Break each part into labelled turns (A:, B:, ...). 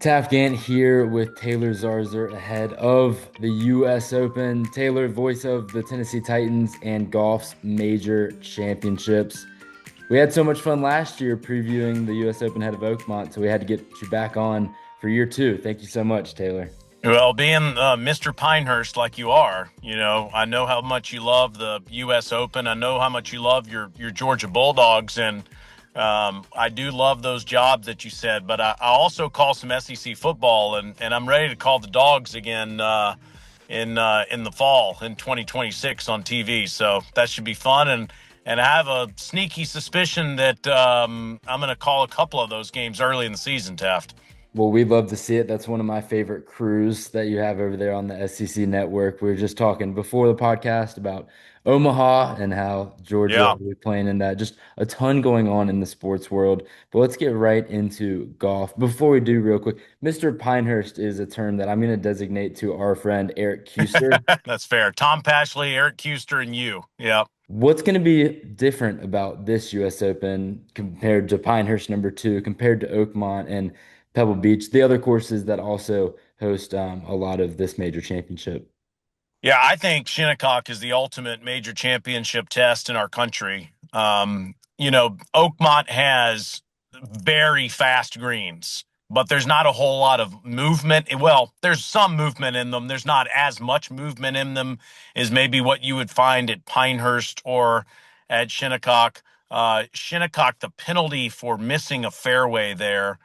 A: Taft Gantt here with Taylor Zarzour ahead of the U.S. Open. Taylor, voice of the Tennessee Titans and golf's major championships. We had so much fun last year previewing the U.S. Open ahead of Oakmont, so we had to get you back on for year two. Thank you so much, Taylor.
B: Well, being Mr. Pinehurst like you are, I know how much you love the U.S. Open. I know how much you love your Georgia Bulldogs, and I do love those jobs that you said. But I also call some SEC football, and I'm ready to call the Dogs again in the fall in 2026 on TV. So that should be fun, and I have a sneaky suspicion that I'm going to call a couple of those games early in the season, Taft.
A: Well, we'd love to see it. That's one of my favorite crews that you have over there on the SEC network. We were just talking before the podcast about Omaha and how Georgia
B: Yeah.
A: will be playing in that. Just a ton going on in the sports world. But let's get right into golf. Before we do, real quick, Mr. Pinehurst is a term that I'm going to designate to our friend Eric Kuster.
B: That's fair. Tom Pashley, Eric Kuster, and you. Yeah.
A: What's going to be different about this U.S. Open compared to Pinehurst number two, compared to Oakmont and Pebble Beach, the other courses that also host a lot of this major championship?
B: Yeah, I think Shinnecock is the ultimate major championship test in our country. Oakmont has very fast greens, but there's not a whole lot of movement. Well, there's some movement in them. There's not as much movement in them as maybe what you would find at Pinehurst or at Shinnecock. Shinnecock, the penalty for missing a fairway there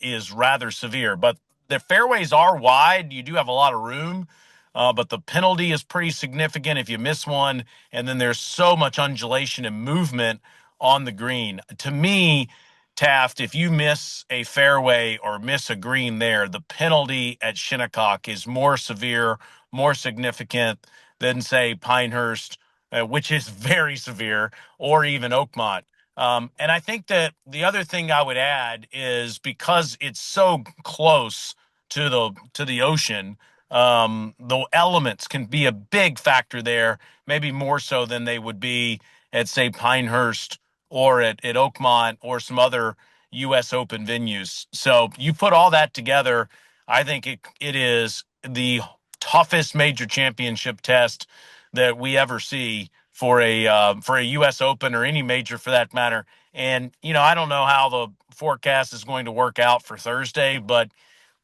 B: is rather severe, but the fairways are wide. You do have a lot of room. But the penalty is pretty significant if you miss one, and then there's so much undulation and movement on the green. To me, Taft, if you miss a fairway or miss a green there, the penalty at Shinnecock is more severe, more significant than, say, Pinehurst, which is very severe, or even Oakmont. And I think that the other thing I would add is because it's so close to the ocean, the elements can be a big factor there, maybe more so than they would be at, say, Pinehurst or at Oakmont or some other U.S. Open venues. So you put all that together, I think it is the toughest major championship test that we ever see for a U.S. Open or any major for that matter. And I don't know how the forecast is going to work out for Thursday, but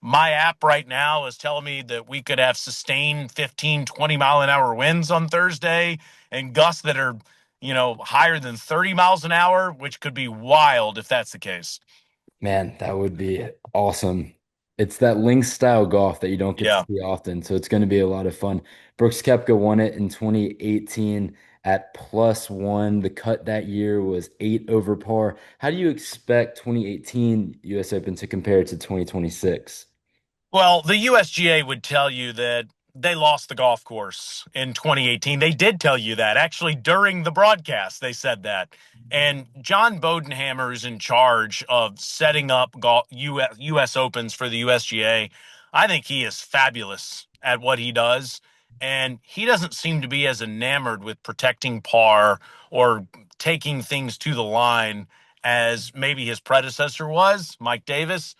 B: my app right now is telling me that we could have sustained 15, 20-mile-an-hour winds on Thursday and gusts that are, higher than 30 miles an hour, which could be wild if that's the case.
A: Man, that would be awesome. It's that links style golf that you don't get to
B: Yeah.
A: see often, so it's going to be a lot of fun. Brooks Koepka won it in 2018 at +1. The cut that year was 8 over par. How do you expect 2018 US Open to compare to 2026?
B: Well, the USGA would tell you that they lost the golf course in 2018. They did tell you that. Actually, during the broadcast, they said that. And John Bodenhammer is in charge of setting up US Opens for the USGA. I think he is fabulous at what he does. And he doesn't seem to be as enamored with protecting par or taking things to the line as maybe his predecessor was, Mike Davis.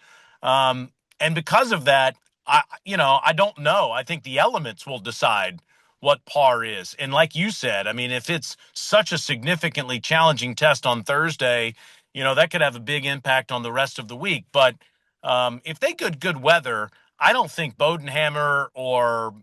B: And because of that, I don't know. I think the elements will decide what par is. And like you said, I mean, if it's such a significantly challenging test on Thursday, that could have a big impact on the rest of the week. But if they get good weather, I don't think Bodenhammer or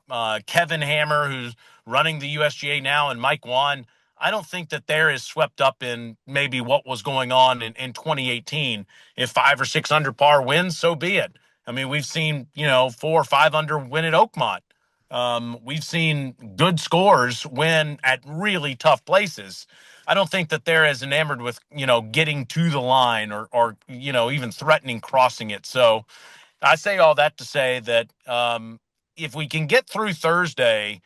B: Kevin Hammer, who's running the USGA now, and Mike Wan, I don't think that they're as swept up in maybe what was going on in 2018. If 5 or 6 under par wins, so be it. I mean, we've seen, 4 or 5 under win at Oakmont. We've seen good scores win at really tough places. I don't think that they're as enamored with, getting to the line or even threatening crossing it. So I say all that to say that if we can get through Thursday,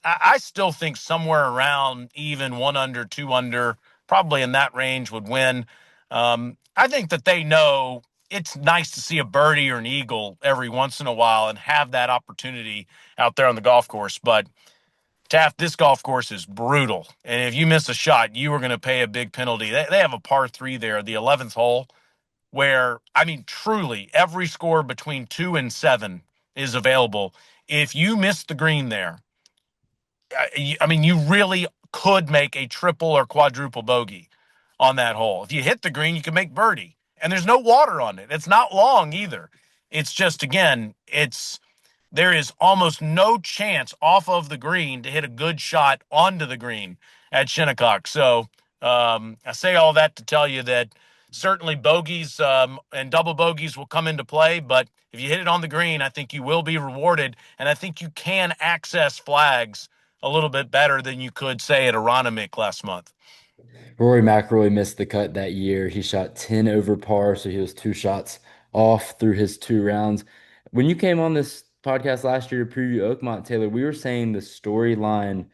B: I still think somewhere around even 1 under, 2 under, probably in that range would win. I think that they know it's nice to see a birdie or an eagle every once in a while and have that opportunity out there on the golf course. But Taft, this golf course is brutal. And if you miss a shot, you are going to pay a big penalty. They have a par 3 there, the 11th hole. where, I mean, truly every score between 2 and 7 is available. If you miss the green there, I mean, you really could make a triple or quadruple bogey on that hole. If you hit the green, you can make birdie, and there's no water on it. It's not long either. It's just, again, there is almost no chance off of the green to hit a good shot onto the green at Shinnecock. So I say all that to tell you that certainly bogeys and double bogeys will come into play, but if you hit it on the green, I think you will be rewarded, and I think you can access flags a little bit better than you could say at Aronimink last month.
A: Rory McIlroy missed the cut that year. He shot 10 over par, so he was 2 shots off through his 2 rounds. When you came on this podcast last year to preview Oakmont, Taylor, we were saying the storyline,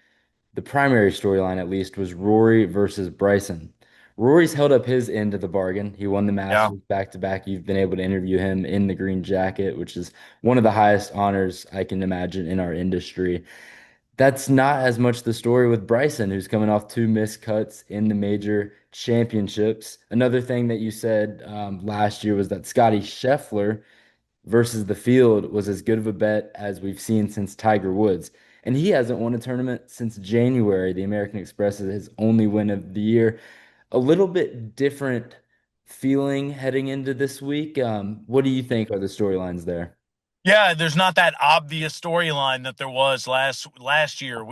A: the primary storyline at least, was Rory versus Bryson. Rory's held up his end of the bargain. He won the
B: Yeah.
A: Masters back to back. You've been able to interview him in the green jacket, which is one of the highest honors I can imagine in our industry. That's not as much the story with Bryson, who's coming off 2 missed cuts in the major championships. Another thing that you said last year was that Scotty Scheffler versus the field was as good of a bet as we've seen since Tiger Woods. And he hasn't won a tournament since January. The American Express is his only win of the year. A little bit different feeling heading into this week. What do you think are the storylines there?
B: Yeah, there's not that obvious storyline that there was last year.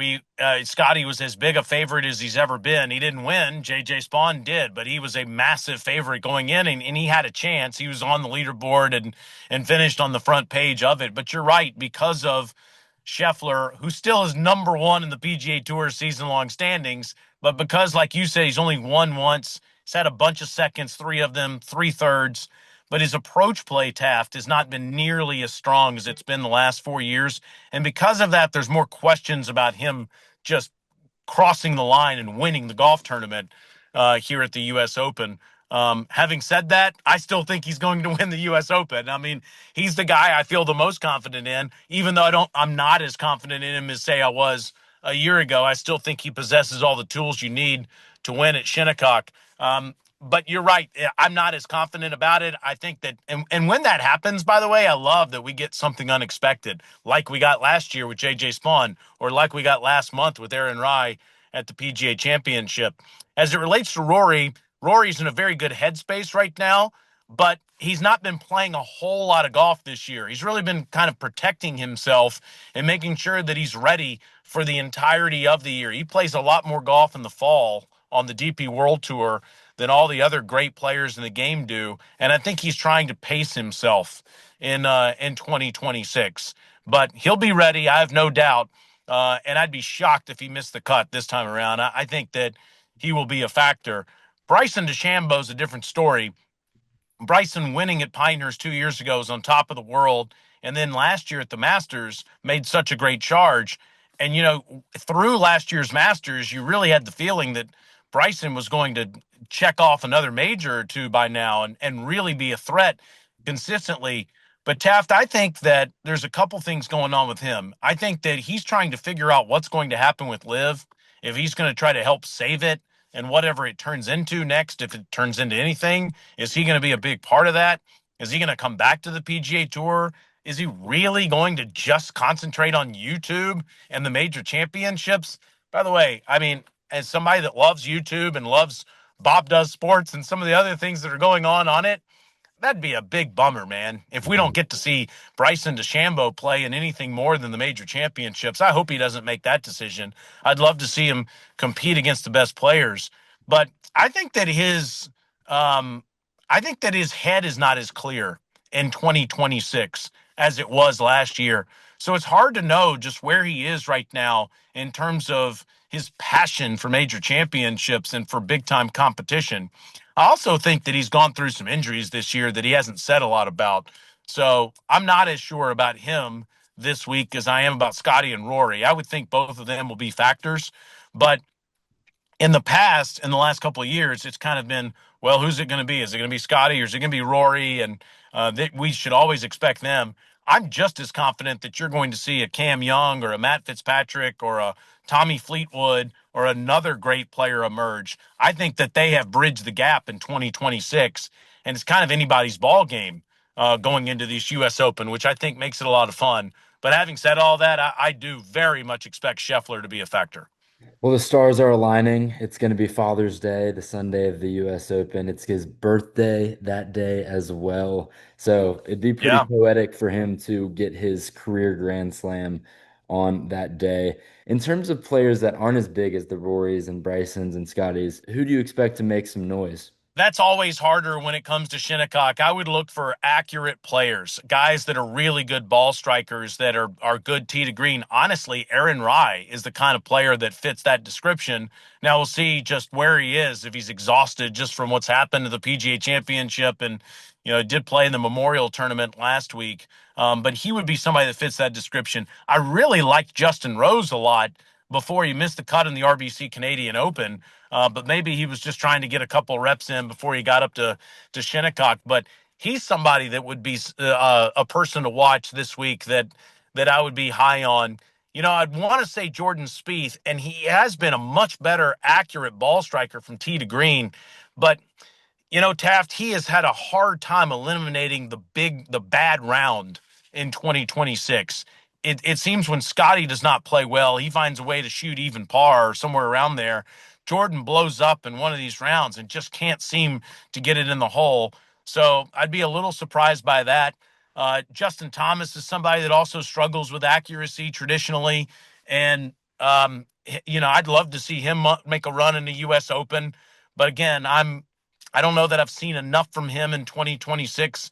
B: Scotty was as big a favorite as he's ever been. He didn't win. JJ Spawn did, but he was a massive favorite going in, and he had a chance. He was on the leaderboard and finished on the front page of it. But you're right, because of Scheffler, who still is number one in the PGA Tour season-long standings, but because, like you said, he's only won once. He's had a bunch of seconds, three of them, three thirds, but his approach play, Taft, has not been nearly as strong as it's been the last 4 years. And because of that, there's more questions about him just crossing the line and winning the golf tournament here at the U.S. Open. Having said that, I still think he's going to win the U.S. Open. I mean, he's the guy I feel the most confident in, even though I'm not as confident in him as say I was a year ago. I still think he possesses all the tools you need to win at Shinnecock. But you're right. I'm not as confident about it. I think that, and when that happens, by the way, I love that we get something unexpected, like we got last year with JJ Spawn, or like we got last month with Aaron Rai at the PGA Championship. As it relates to Rory, Rory's in a very good headspace right now, but he's not been playing a whole lot of golf this year. He's really been kind of protecting himself and making sure that he's ready for the entirety of the year. He plays a lot more golf in the fall on the DP World Tour than all the other great players in the game do, and I think he's trying to pace himself in 2026. But he'll be ready, I have no doubt. And I'd be shocked if he missed the cut this time around. I think that he will be a factor. Bryson DeChambeau is a different story. Bryson winning at Pinehurst 2 years ago was on top of the world. And then last year at the Masters made such a great charge. And, through last year's Masters, you really had the feeling that Bryson was going to check off another major or two by now and really be a threat consistently. But Taft, I think that there's a couple things going on with him. I think that he's trying to figure out what's going to happen with Liv, if he's going to try to help save it and whatever it turns into next, if it turns into anything. Is he going to be a big part of that? Is he going to come back to the PGA Tour? Is he really going to just concentrate on YouTube and the major championships? By the way, I mean, as somebody that loves YouTube and loves Bob Does Sports and some of the other things that are going on it, that'd be a big bummer, man. If we don't get to see Bryson DeChambeau play in anything more than the major championships, I hope he doesn't make that decision. I'd love to see him compete against the best players, but I think that um, his head is not as clear in 2026 as it was last year. So it's hard to know just where he is right now in terms of his passion for major championships and for big time competition. I also think that he's gone through some injuries this year that he hasn't said a lot about. So I'm not as sure about him this week as I am about Scotty and Rory. I would think both of them will be factors. But in the past, in the last couple of years, it's kind of been, well, who's it going to be? Is it going to be Scotty or is it going to be Rory? And we should always expect them. I'm just as confident that you're going to see a Cam Young or a Matt Fitzpatrick or a Tommy Fleetwood or another great player emerge. I think that they have bridged the gap in 2026. and it's kind of anybody's ball game going into this U.S. Open, which I think makes it a lot of fun. But having said all that, I do very much expect Scheffler to be a factor.
A: Well, the stars are aligning. It's going to be Father's Day, the Sunday of the U.S. Open. It's his birthday that day as well. So it'd be pretty
B: Yeah.
A: poetic for him to get his career Grand Slam on that day. In terms of players that aren't as big as the Rorys and Brysons and Scotties, who do you expect to make some noise?
B: That's always harder when it comes to Shinnecock. I would look for accurate players, guys that are really good ball strikers that are good tee to green. Honestly, Aaron Rai is the kind of player that fits that description. Now we'll see just where he is if he's exhausted just from what's happened to the PGA Championship and did play in the Memorial Tournament last week. But he would be somebody that fits that description. I really liked Justin Rose a lot before he missed the cut in the RBC Canadian Open. But maybe he was just trying to get a couple reps in before he got up to Shinnecock. But he's somebody that would be a person to watch this week that I would be high on. I'd want to say Jordan Spieth, and he has been a much better accurate ball striker from tee to green. But Taft, he has had a hard time eliminating the bad round in 2026. It seems when Scotty does not play well, he finds a way to shoot even par or somewhere around there. Jordan blows up in one of these rounds and just can't seem to get it in the hole. So I'd be a little surprised by that. Justin Thomas is somebody that also struggles with accuracy traditionally. And, I'd love to see him make a run in the U.S. Open. But again, I don't know that I've seen enough from him in 2026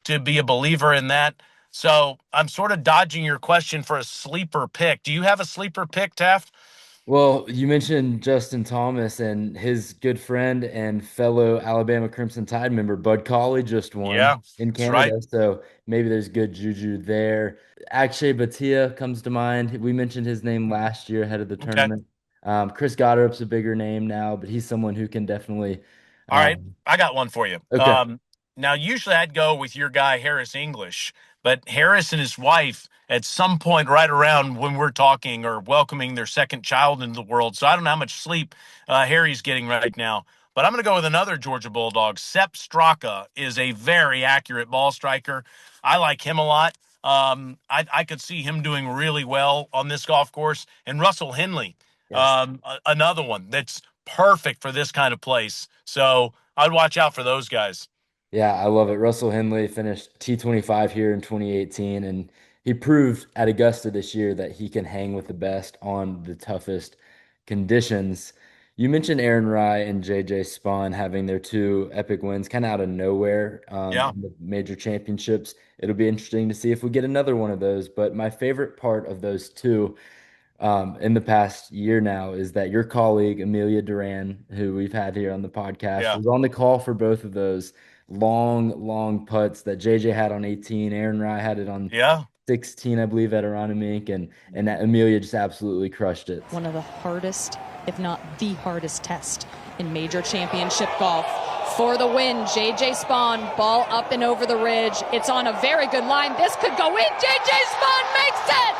B: to be a believer in that. So I'm sort of dodging your question for a sleeper pick. Do you have a sleeper pick, Taft?
A: Well, you mentioned Justin Thomas and his good friend and fellow Alabama Crimson Tide member Bud Cauley just won
B: Yeah,
A: in
B: that's right.
A: Canada, so maybe there's good juju there. Akshay Bhatia comes to mind. We mentioned his name last year ahead of the
B: Okay.
A: tournament. Chris Goddard's a bigger name now, but he's someone who can definitely.
B: All right,
A: Um,
B: I got one for you.
A: okay,
B: Now usually I'd go with your guy Harris English, but Harris and his wife at some point right around when we're talking or welcoming their second child into the world. So I don't know how much sleep Harry's getting right now. But I'm going to go with another Georgia Bulldog. Sepp Straka is a very accurate ball striker. I like him a lot. I could see him doing really well on this golf course. And Russell Henley,
A: yes.
B: another one that's perfect for this kind of place. So I'd watch out for those guys.
A: Yeah, I love it. Russell Henley finished T25 here in 2018, and he proved at Augusta this year that he can hang with the best on the toughest conditions. You mentioned Aaron Rai and JJ Spawn having their two epic wins kind of out of nowhere
B: Yeah,
A: in the major championships. It'll be interesting to see if we get another one of those. But my favorite part of those two in the past year now is that your colleague, Amelia Duran, who we've had here on the podcast,
B: yeah,
A: was on the call for both of those long putts that JJ had on 18. Aaron Rai had it on
B: yeah.
A: 16, I believe, at Aronimink, and that Amelia just absolutely crushed it.
C: One of the hardest, if not the hardest test in major championship golf. For the win, JJ Spawn, ball up and over the ridge. It's on a very good line. This could go in. JJ Spawn makes it!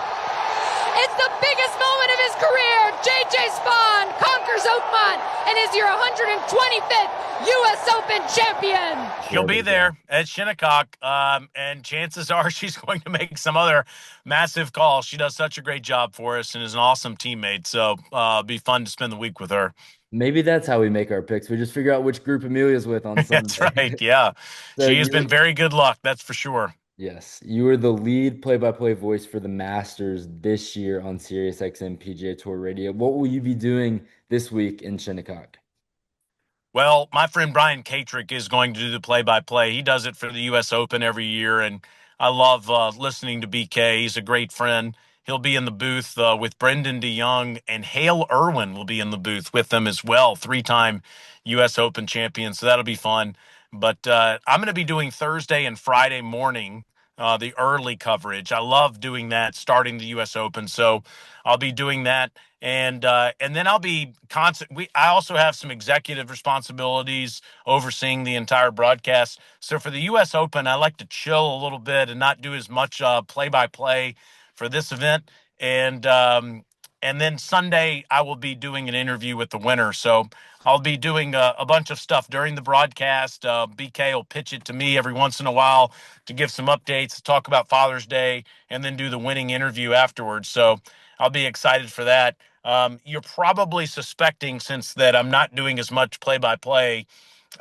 C: It's the biggest moment of his career. JJ Spawn conquers Oakmont and is your 125th U.S. Open champion.
B: She'll be there at Shinnecock, and chances are she's going to make some other massive calls. She does such a great job for us and is an awesome teammate. So it'll be fun to spend the week with her.
A: Maybe that's how we make our picks. We just figure out which group Amelia's with on
B: That's
A: Sunday.
B: right. Yeah.
A: So
B: She has been very good luck. That's for sure.
A: yes, you were the lead play-by-play voice for the Masters this year on SiriusXM PGA Tour Radio. What will you be doing this week in Shinnecock?
B: Well, my friend Brian Katrick is going to do the play-by-play. He does it for the U.S. Open every year, and I love listening to BK. He's a great friend. He'll be in the booth with Brendan DeYoung, and Hale Irwin will be in the booth with them as well, three-time U.S. Open champion. So that'll be fun. But I'm going to be doing Thursday and Friday morning, the early coverage. I love doing that, starting the U.S. Open. So I'll be doing that and then I'll be constant. I also have some executive responsibilities overseeing the entire broadcast. So for the U.S. Open, I like to chill a little bit and not do as much play by play for this event. And And then Sunday, I will be doing an interview with the winner. So I'll be doing a bunch of stuff during the broadcast. BK will pitch it to me every once in a while to give some updates, to talk about Father's Day, and then do the winning interview afterwards. So I'll be excited for that. You're probably suspecting, since that I'm not doing as much play-by-play,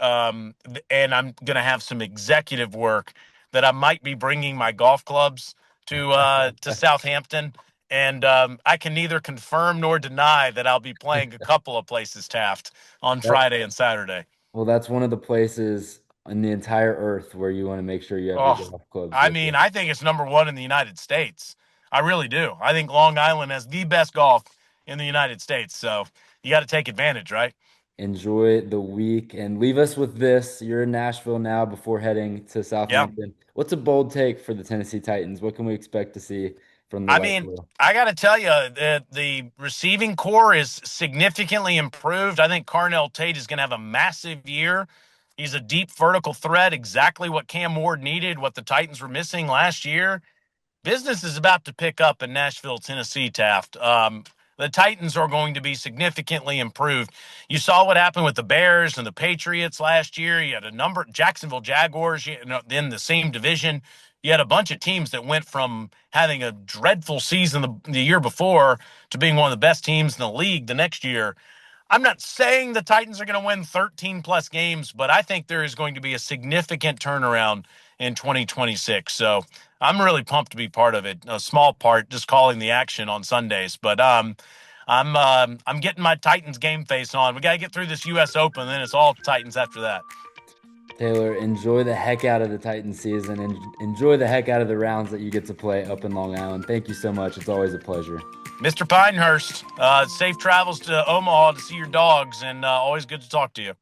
B: and I'm going to have some executive work, that I might be bringing my golf clubs to Southampton. And I can neither confirm nor deny that I'll be playing a couple of places, Taft, on Friday and Saturday.
A: Well, that's one of the places on the entire earth where you want to make sure you have your
B: Oh,
A: golf clubs
B: I
A: with
B: mean,
A: you.
B: I think it's number one in the United States. I really do. I think Long Island has the best golf in the United States. So you got to take advantage, right?
A: Enjoy the week and leave us with this. You're in Nashville now before heading to
B: Yeah.
A: Southampton. What's a bold take for the Tennessee Titans? What can we expect to see from the
B: I
A: White
B: mean,
A: Pearl?
B: I got to tell you that the receiving core is significantly improved. I think Carnell Tate is going to have a massive year. He's a deep vertical threat, exactly what Cam Ward needed, what the Titans were missing last year. Business is about to pick up in Nashville, Tennessee, Taft. The Titans are going to be significantly improved. You saw what happened with the Bears and the Patriots last year. You had a number, Jacksonville Jaguars, in the same division. You had a bunch of teams that went from having a dreadful season the year before to being one of the best teams in the league the next year. I'm not saying the Titans are going to win 13 plus games, but I think there is going to be a significant turnaround in 2026. So I'm really pumped to be part of it. A small part, just calling the action on Sundays. But I'm getting my Titans game face on. We got to get through this U.S. Open, then it's all Titans after that.
A: Taylor, enjoy the heck out of the Titans season and enjoy the heck out of the rounds that you get to play up in Long Island. Thank you so much. It's always a pleasure.
B: Mr. Pinehurst, safe travels to Omaha to see your dogs, and always good to talk to you.